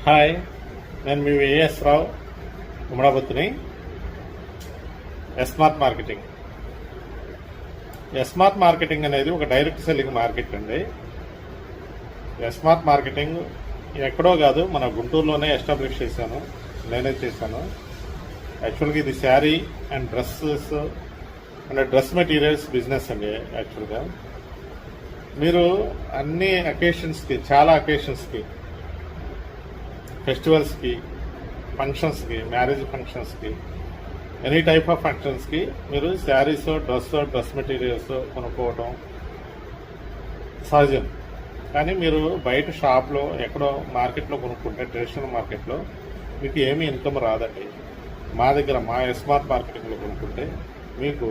Hi, నేను మీ VS రావు ఉమరాబత్తుని. Smart marketing smart marketing అనేది ఒక డైరెక్ట్ సెల్లింగ్ మార్కెట్ అండి. ఎస్మార్ట్ మార్కెటింగ్ ఎక్కడో కాదు, మన గుంటూరులోనే ఎస్టాబ్లిష్ చేశాను, నేనే చేశాను. యాక్చువల్గా ఇది sari and dresses and dress materials business అండి. యాక్చువల్గా మీరు అన్ని అకేషన్స్కి, చాలా అకేషన్స్కి, ఫెస్టివల్స్కి, ఫంక్షన్స్కి, మ్యారేజ్ ఫంక్షన్స్కి, ఎనీ టైప్ ఆఫ్ ఫంక్షన్స్కి మీరు శారీస్, డ్రెస్ మెటీరియల్స్ కొనుక్కోవటం సహజం. కానీ మీరు బయట షాప్లో ఎక్కడో మార్కెట్లో కొనుక్కుంటే, ట్రెడిషనల్ మార్కెట్లో మీకు ఏమీ ఇన్కమ్ రాదండి. మా దగ్గర, మా ఎస్మార్ట్ మార్కెటింగ్లో కొనుక్కుంటే మీకు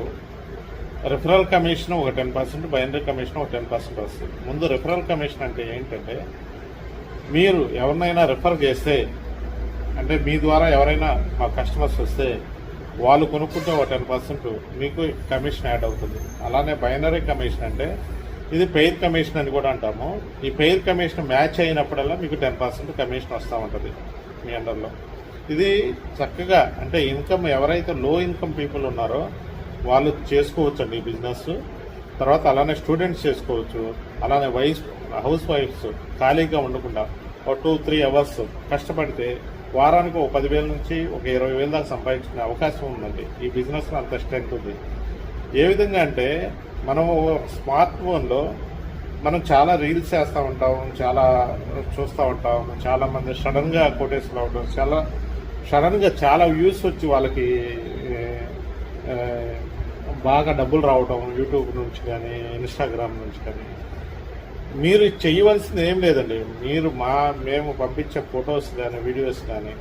రిఫరల్ కమిషన్ ఒక 10%, బైనరీ కమిషన్ ఒక 10% వస్తుంది. ముందు రిఫరల్ కమిషన్ అంటే ఏంటంటే, మీరు ఎవరినైనా రిఫర్ చేస్తే, అంటే మీ ద్వారా ఎవరైనా మా కస్టమర్స్ వస్తే వాళ్ళు కొనుక్కుంటే ఒక 10% మీకు కమిషన్ యాడ్ అవుతుంది. అలానే బైనరీ కమిషన్ అంటే ఇది పెయిర్ కమిషన్ అని కూడా అంటాము. ఈ పెయిర్ కమిషన్ మ్యాచ్ అయినప్పుడల్లా మీకు 10% కమిషన్ వస్తూ ఉంటుంది మీ అండర్లో. ఇది చక్కగా, అంటే ఇన్కమ్ ఎవరైతే లో ఇన్కమ్ పీపుల్ ఉన్నారో వాళ్ళు చేసుకోవచ్చు అండి ఈ బిజినెస్. తర్వాత అలానే స్టూడెంట్స్ చేసుకోవచ్చు. అలానే హౌస్ వైఫ్స్ ఖాళీగా ఉండకుండా ఒక 2-3 అవర్స్ కష్టపడితే వారానికి ఒక 10,000 నుంచి ఒక 20,000 దాకా సంపాదించుకునే అవకాశం ఉందండి. ఈ బిజినెస్లో అంత స్ట్రెంత్ ఉంది. ఏ విధంగా అంటే, మనము స్మార్ట్ ఫోన్లో మనం చాలా రీల్స్ చేస్తూ ఉంటాం, చాలా చూస్తూ ఉంటాం. చాలామంది సడన్గా కొటేషన్ అవ్వడం, చాలా సడన్గా చాలా వ్యూస్ వచ్చి వాళ్ళకి బాగా డబ్బులు రావటం, యూట్యూబ్ నుంచి కానీ, ఇన్స్టాగ్రామ్ నుంచి కానీ. మీరు చేయవలసింది ఏం లేదండి. మీరు మేము పంపించే ఫొటోస్ కానీ, వీడియోస్ కానీ,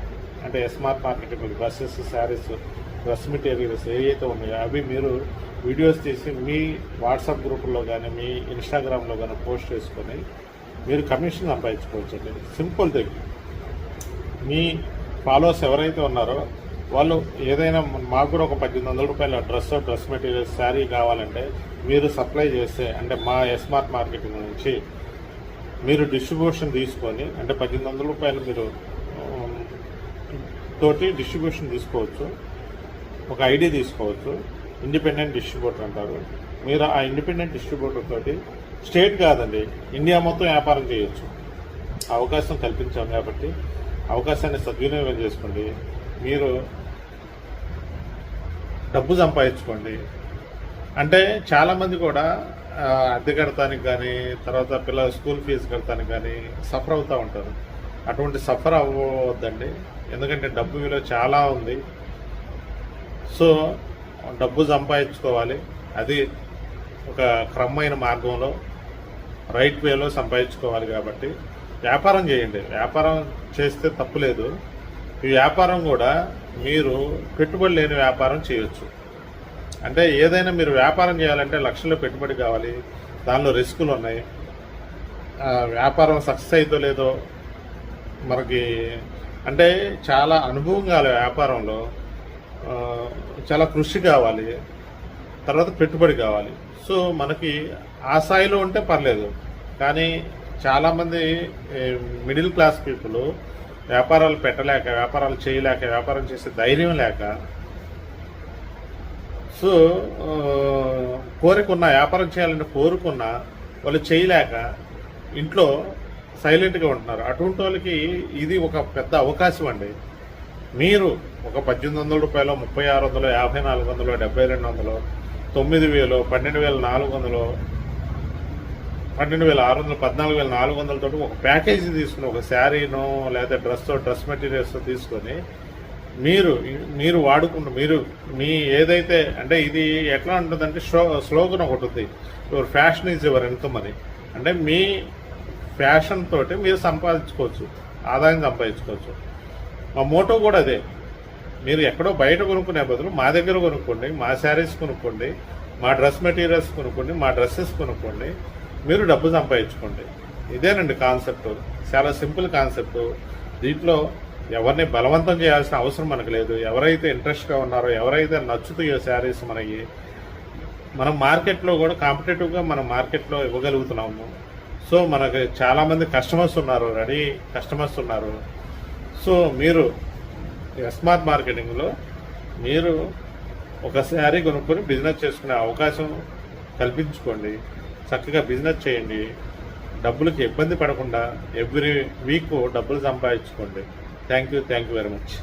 అంటే smart marketing dresses, saris, dress materials ఏవైతే ఉన్నాయో అవి మీరు వీడియోస్ తీసి మీ వాట్సాప్ గ్రూపుల్లో కానీ, మీ ఇన్స్టాగ్రామ్లో కానీ పోస్ట్ చేసుకొని మీరు కమిషన్ సంపాదించుకోవచ్చండి. Simple thing. మీ ఫాలోవర్స్ ఎవరైతే ఉన్నారో వాళ్ళు ఏదైనా, మాకు కూడా ఒక 1,800 రూపాయల డ్రెస్ మెటీరియల్స్, శారీ కావాలంటే మీరు సప్లై చేస్తే, అంటే మా ఎస్మార్ట్ మార్కెటింగ్ నుంచి మీరు డిస్ట్రిబ్యూషన్ తీసుకొని, అంటే 1,800 రూపాయలు మీరు తోటి డిస్ట్రిబ్యూషన్ తీసుకోవచ్చు. ఒక ఐడి తీసుకోవచ్చు, ఇండిపెండెంట్ డిస్ట్రిబ్యూటర్ అంటారు. మీరు ఆ ఇండిపెండెంట్ డిస్ట్రిబ్యూటర్ తోటి స్టేట్ కాదండి, ఇండియా మొత్తం వ్యాపారం చేయొచ్చు. అవకాశం కల్పించాం కాబట్టి అవకాశాన్ని సద్వినియోగం చేసుకోండి. మీరు డబ్బు సంపాదించుకోండి. అంటే చాలామంది కూడా అద్దె కడతానికి కానీ, తర్వాత పిల్లల స్కూల్ ఫీజు కడతానికి కానీ సఫర్ అవుతూ ఉంటారు. అటువంటి సఫర్ అవ్వవద్దండి. ఎందుకంటే డబ్బు విలువ చాలా ఉంది. సో డబ్బు సంపాదించుకోవాలి. అది ఒక క్రమమైన మార్గంలో, రైట్ వేలో సంపాదించుకోవాలి. కాబట్టి వ్యాపారం చేయండి. వ్యాపారం చేస్తే తప్పులేదు. ఈ వ్యాపారం కూడా మీరు పెట్టుబడి లేని వ్యాపారం చేయొచ్చు. అంటే ఏదైనా మీరు వ్యాపారం చేయాలంటే లక్షల్లో పెట్టుబడి కావాలి, దానిలో రిస్కులు ఉన్నాయి. వ్యాపారం సక్సెస్ అవుతో లేదో మనకి, అంటే చాలా అనుభవం కావాలి వ్యాపారంలో, చాలా కృషి కావాలి, తర్వాత పెట్టుబడి కావాలి. సో మనకి ఆ స్థాయిలో ఉంటే పర్లేదు. కానీ చాలామంది మిడిల్ క్లాస్ పీపుల్ వ్యాపారాలు పెట్టలేక, వ్యాపారాలు చేయలేక, వ్యాపారం చేసే ధైర్యం లేక, సో కోరికున్న, వ్యాపారం చేయాలని కోరుకున్న వాళ్ళు చేయలేక ఇంట్లో సైలెంట్గా ఉంటున్నారు. అటువంటి వాళ్ళకి ఇది ఒక పెద్ద అవకాశం అండి. మీరు ఒక 1,800 రూపాయలు, 3,600, 5,400, 7,200, 9,000, 12,400, 12,600, 14,400 తోటి ఒక ప్యాకేజీ తీసుకుని, ఒక శారీనో లేదా డ్రెస్ మెటీరియల్స్ తీసుకొని మీరు వాడుకుంటూ, మీరు మీ ఏదైతే, అంటే ఇది ఎట్లా ఉంటుందంటే స్లోగన్ ఒకటి ఉంది, your fashion is your income అని. అంటే మీ ఫ్యాషన్ తోటి మీరు సంపాదించుకోవచ్చు, ఆదాయం సంపాదించుకోవచ్చు. మా మోటో కూడా అదే. మీరు ఎక్కడో బయట కొనుక్కునే బదులు మా దగ్గర కొనుక్కోండి, మా శారీస్ కొనుక్కోండి, మా డ్రెస్ మెటీరియల్స్ కొనుక్కోండి, మా డ్రెస్సెస్ కొనుక్కోండి, మీరు డబ్బు సంపాదించుకోండి. ఇదేనండి కాన్సెప్ట్. చాలా సింపుల్ కాన్సెప్ట్. దీంట్లో ఎవరిని బలవంతం చేయాల్సిన అవసరం మనకు లేదు. ఎవరైతే ఇంట్రెస్ట్గా ఉన్నారో, ఎవరైతే నచ్చుతాయో శారీస్ మనకి, మనం మార్కెట్లో కూడా కాంపిటేటివ్గా మనం మార్కెట్లో ఇవ్వగలుగుతున్నాము. సో మనకు చాలామంది కస్టమర్స్ ఉన్నారు, రెడీ కస్టమర్స్ ఉన్నారు. సో మీరు స్మార్ట్ మార్కెటింగ్లో మీరు ఒక శారీ కొనుక్కొని బిజినెస్ చేసుకునే అవకాశం కల్పించుకోండి. చక్కగా బిజినెస్ చేయండి. డబ్బులకి ఇబ్బంది పడకుండా ఎవ్రీ వీక్ డబ్బులు సంపాదించుకోండి. Thank you very much.